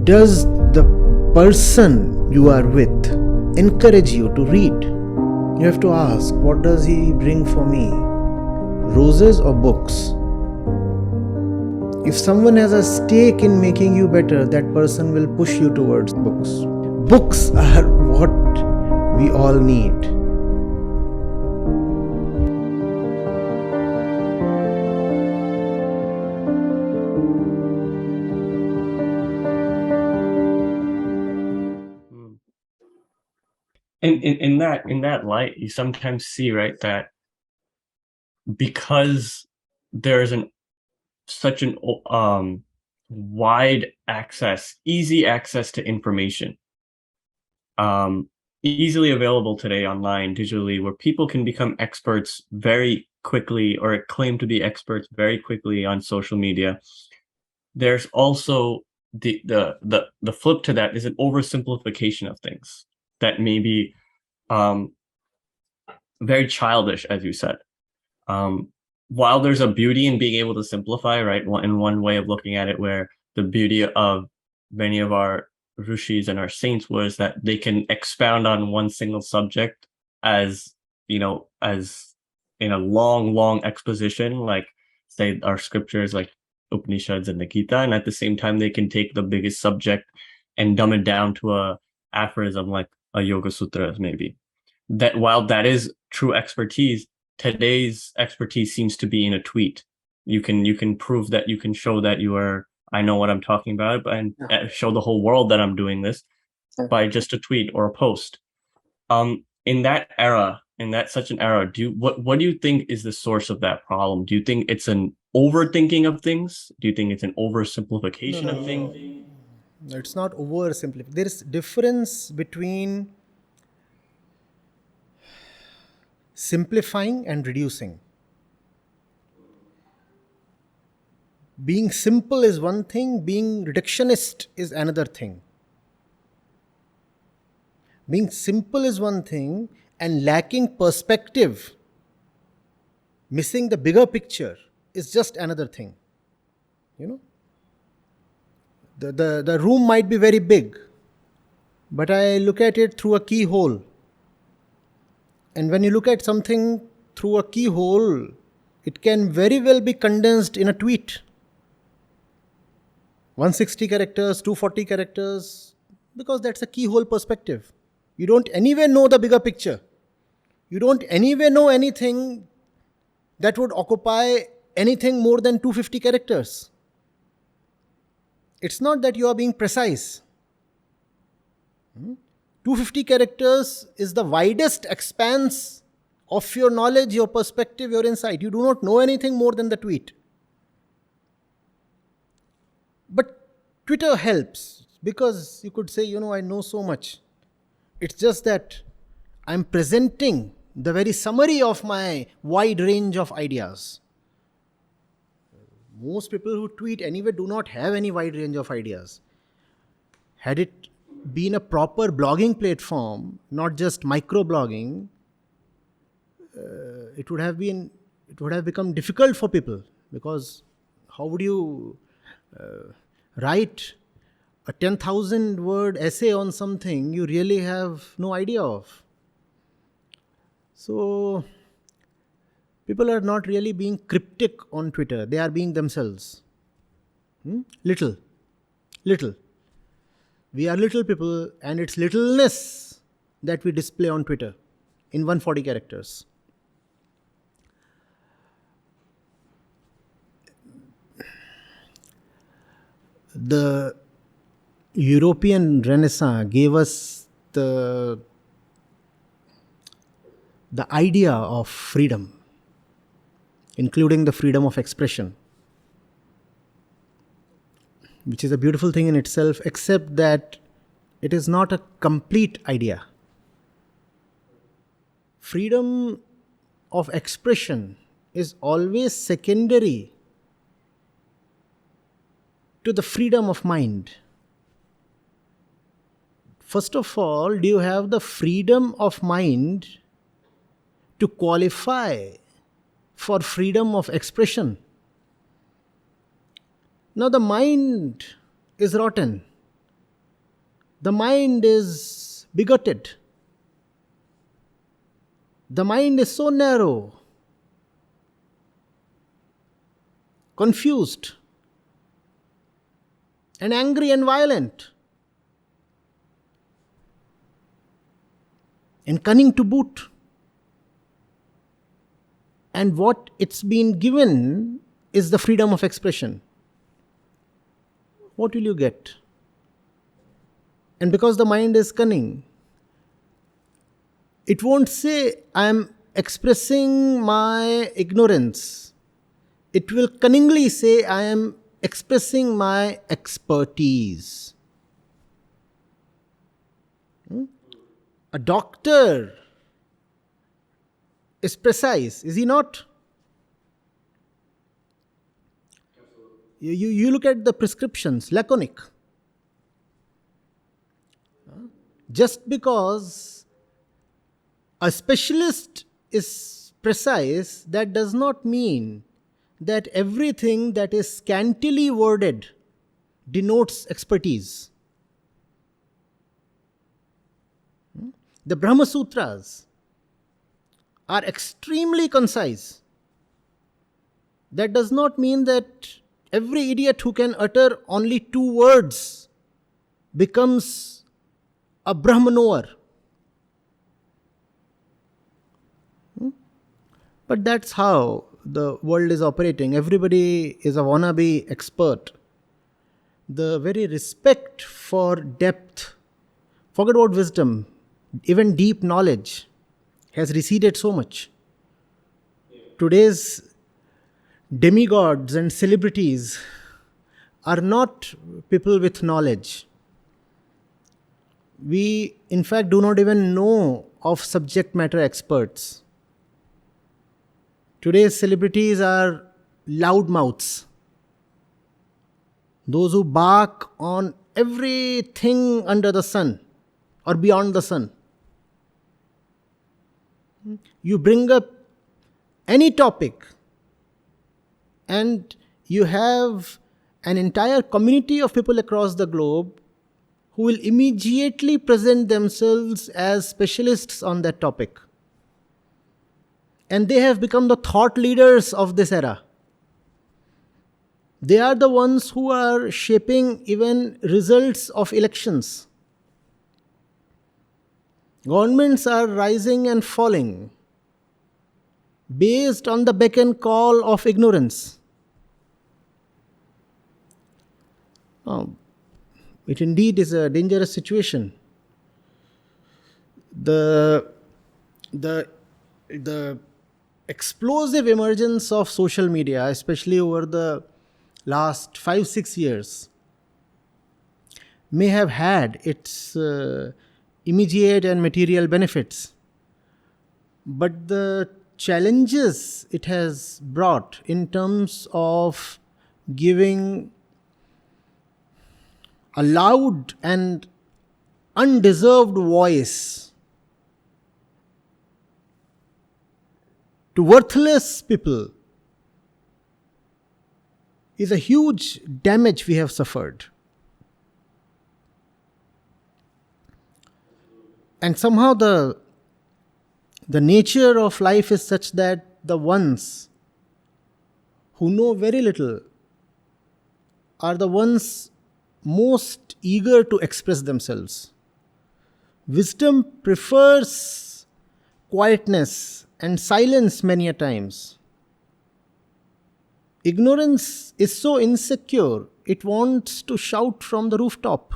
Does the person you are with encourage you to read? You have to ask, what does he bring for me? Roses or books? If someone has a stake in making you better, that person will push you towards books. Books are what we all need. In that light, you sometimes see, right, that because there's such an wide access, easy access to information, easily available today online, digitally, where people can become experts very quickly or claim to be experts very quickly on social media. There's also the flip to that is an oversimplification of things that may be very childish, as you said. While there's a beauty in being able to simplify, right? In one way of looking at it, where the beauty of many of our rishis and our saints was that they can expound on one single subject as as in a long exposition, like say our scriptures like Upanishads and the Gita, and at the same time they can take the biggest subject and dumb it down to a aphorism like a Yoga Sutras, maybe. That while that is true expertise, today's expertise seems to be in a tweet. You can prove that, you can show that I know what I'm talking about, and show the whole world that I'm doing this by just a tweet or a post. In that era, such an era, what do you think is the source of that problem? Do you think it's an overthinking of things? Do you think it's an oversimplification of things? No, it's not oversimplification. There is difference between simplifying and reducing. Being simple is one thing, being reductionist is another thing. Being simple is one thing, and lacking perspective, missing the bigger picture, is just another thing. The room might be very big, but I look at it through a keyhole. And when you look at something through a keyhole, it can very well be condensed in a tweet. 160 characters, 240 characters, because that's a keyhole perspective. You don't anyway know the bigger picture. You don't anyway know anything that would occupy anything more than 250 characters. It's not that you are being precise. 250 characters is the widest expanse of your knowledge, your perspective, your insight. You do not know anything more than the tweet. But Twitter helps, because you could say, I know so much. It's just that I'm presenting the very summary of my wide range of ideas. Most people who tweet anyway do not have any wide range of ideas. Had it been a proper blogging platform, not just microblogging, it would have become difficult for people, because how would you write a 10,000 word essay on something you really have no idea of? So people are not really being cryptic on Twitter. They are being themselves. Little. We are little people, and it's littleness that we display on Twitter in 140 characters. The European Renaissance gave us the idea of freedom, including the freedom of expression, which is a beautiful thing in itself, except that it is not a complete idea. Freedom of expression is always secondary to the freedom of mind. First of all, do you have the freedom of mind to qualify for freedom of expression? Now the mind is rotten. The mind is bigoted. The mind is so narrow, confused, and angry and violent, and cunning to boot. And what it's been given is the freedom of expression. What will you get? And because the mind is cunning, it won't say, I am expressing my ignorance. It will cunningly say, I am expressing my expertise. A doctor is precise, is he not? You look at the prescriptions, laconic. Just because a specialist is precise, that does not mean that everything that is scantily worded denotes expertise. The Brahma Sutras are extremely concise. That does not mean that every idiot who can utter only 2 words becomes a Brahmanover. But that's how the world is operating. Everybody is a wannabe expert. The very respect for depth, forget about wisdom, even deep knowledge, has receded so much. Today's demigods and celebrities are not people with knowledge. We, in fact, do not even know of subject matter experts. Today's celebrities are loudmouths. Those who bark on everything under the sun or beyond the sun. You bring up any topic and you have an entire community of people across the globe who will immediately present themselves as specialists on that topic. And they have become the thought leaders of this era. They are the ones who are shaping even results of elections. Governments are rising and falling based on the beck and call of ignorance. It indeed is a dangerous situation. The explosive emergence of social media, especially over the last 5-6 years, may have had its immediate and material benefits. But the challenges it has brought in terms of giving a loud and undeserved voice to worthless people is a huge damage we have suffered. And somehow the nature of life is such that the ones who know very little are the ones most eager to express themselves. Wisdom prefers quietness and silence many a times. Ignorance is so insecure, it wants to shout from the rooftop.